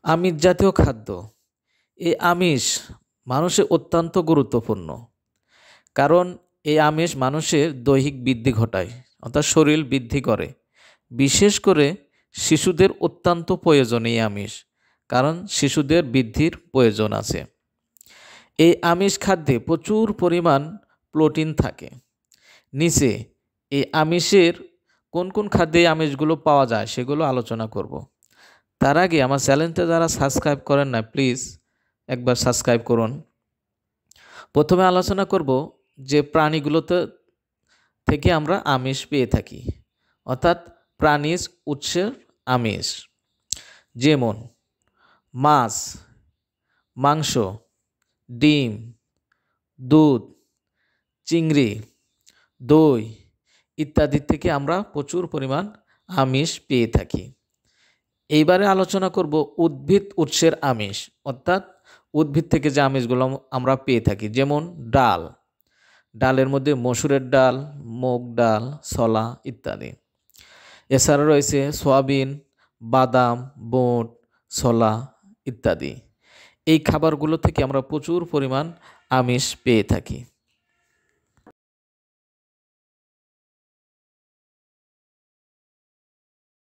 আমিষ জাতীয় খাদ্য। এই আমিষ মানুষের অত্যন্ত গুরুত্বপূর্ণ, কারণ এই আমিষ মানুষের দৈহিক বৃদ্ধি ঘটায়, অর্থাৎ শরীর বৃদ্ধি করে। বিশেষ করে শিশুদের অত্যন্ত প্রয়োজন এই আমিষ, কারণ শিশুদের বৃদ্ধির প্রয়োজন আছে। এই আমিষ খাদ্যে প্রচুর পরিমাণ প্রোটিন থাকে। নিচে এই আমিষের কোন কোন খাদ্যে আমিষগুলো পাওয়া যায় সেগুলো আলোচনা করব। তার আগে আমার চ্যানেলটা যারা সাবস্ক্রাইব করেন না, প্লিজ একবার সাবস্ক্রাইব করুন। প্রথমে আলোচনা করব যে প্রাণীগুলোতে থেকে আমরা আমিষ পেয়ে থাকি, অর্থাৎ প্রাণীজ উৎসের আমিষ, যেমন মাছ, মাংস, ডিম, দুধ, চিংড়ি, দই ইত্যাদি থেকে আমরা প্রচুর পরিমাণ আমিষ পেয়ে থাকি। এইবারে আলোচনা করব উদ্ভিদ উৎসের আমিষ, অর্থাৎ উদ্ভিদ থেকে যে আমিষগুলো আমরা পেয়ে থাকি, যেমন ডাল, ডালের মধ্যে মসুরের ডাল, মুগ ডাল, ছোলা ইত্যাদি। এছাড়া রয়েছে সয়াবিন, বাদাম, বুট, ছোলা ইত্যাদি। এই খাবারগুলো থেকে আমরা প্রচুর পরিমাণ আমিষ পেয়ে থাকি।